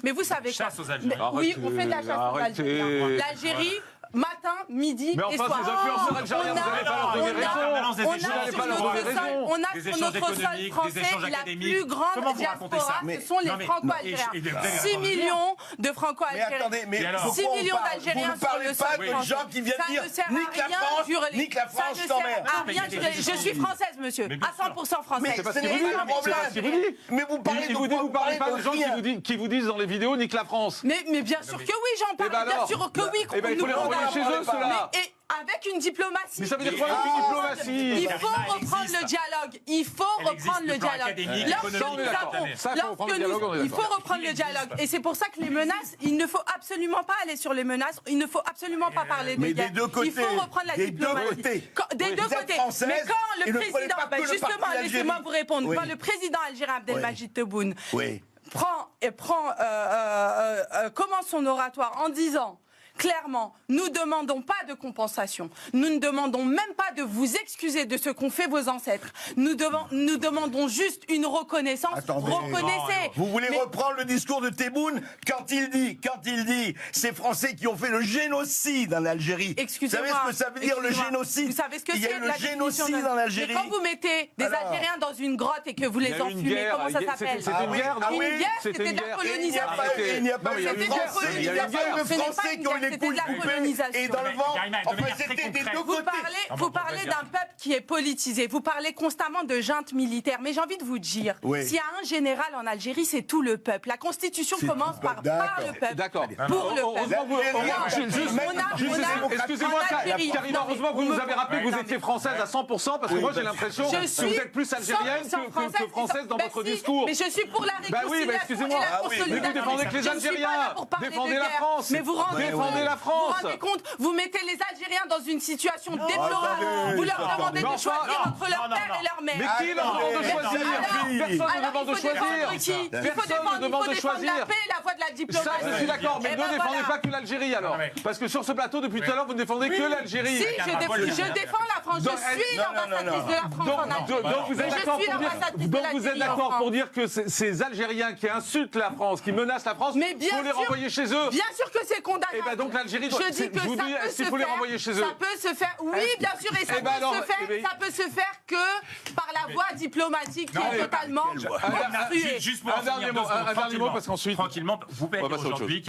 Mais vous savez quoi? Chasse aux Algériens. Oui, on fait de la chasse aux Algériens. L'Algérie, matin, midi mais et enfin, soir. ces influenceurs algériens, vous n'allez pas leur donner raison. On a sur notre sol français la plus grande diaspora, ce sont les Franco-Algériens. 6 millions de Franco-Algériens. 6 millions d'Algériens sur le sol français. Vous ne parlez pas de gens qui viennent dire nique la France, je t'emmerde. Je suis française, monsieur, à 100% française. C'est pas ce qu'il vous dit. Mais vous parlez de quoi? Vous parlez pas de gens qui vous disent dans les vidéos nique la France. Mais bien sûr que oui, j'en parle. Bien sûr que oui. Il faut les renvoyer chez eux, ceux-là. Et avec une diplomatie. Mais ça veut dire quoi avec une diplomatie? Il faut reprendre le dialogue. Il faut reprendre le dialogue. Il faut reprendre le dialogue. Et c'est pour ça que les menaces, il ne faut absolument pas aller sur les menaces. Il ne faut absolument pas parler de guerre. Il faut reprendre la diplomatie. Des deux côtés. Mais quand le président, justement, laissez-moi vous répondre, quand le président algérien Abdelmadjid Tebboune commence son oratoire en disant clairement, nous ne demandons pas de compensation. Nous ne demandons même pas de vous excuser de ce qu'ont fait vos ancêtres. Nous demandons juste une reconnaissance. Attendez, reconnaissez. Vous voulez reprendre le discours de Tebboune quand il dit ces Français qui ont fait le génocide en Algérie. Excusez-moi. Vous savez ce que ça veut dire le génocide? Vous savez ce que c'est? Il y a eu le génocide en Algérie. Mais quand vous mettez des Algériens dans une grotte et que vous les enfumez, comment ça s'appelle? C'était une guerre. Une guerre, c'était de la colonisation. Il n'y a pas eu de Français qui ont les couilles coupées et dans le vent. Enfin, c'était des deux côtés. Vous parlez d'un peuple qui est politisé. Vous parlez constamment de junte militaire. Mais j'ai envie de vous dire, s'il y a un général en Algérie, c'est tout le peuple. La Constitution commence par le peuple. D'accord. Pour le peuple. Excusez-moi, Karima, heureusement que vous nous avez rappelé que vous étiez française à 100%, parce que moi j'ai l'impression que vous êtes plus algérienne que française dans votre discours. Mais je suis pour la réconciliation. Oui, mais excusez-moi. Mais vous défendez que les Algériens. Défendez la France. Mais vous défendez la France. Vous vous rendez compte, vous mettez les Algériens dans une situation déplorable. Vous leur demandez de choisir entre leur père et leur mère. Mais qui leur demande de choisir? Personne ne demande de choisir. Personne ne demande de choisir. La paix et la voie de la diplomatie. Ça, je suis d'accord, mais ne défendez pas que l'Algérie alors. Parce que sur ce plateau, depuis tout à l'heure, vous ne défendez que l'Algérie. Si, je défends la France. Je suis l'ambassadrice de la France en Algérie. Donc vous êtes d'accord pour dire que ces Algériens qui insultent la France, qui menacent la France, il faut les renvoyer chez eux. Bien sûr que c'est condamnable. Et bien donc l'Algérie, je dis que est-ce qu'il faut les renvoyer chez eux? Ça peut se faire, oui, bien sûr, et ça peut se faire que par la voie diplomatique qui est totalement Juste pour un dernier mot, parce qu'ensuite, tranquillement, vous pouvez aujourd'hui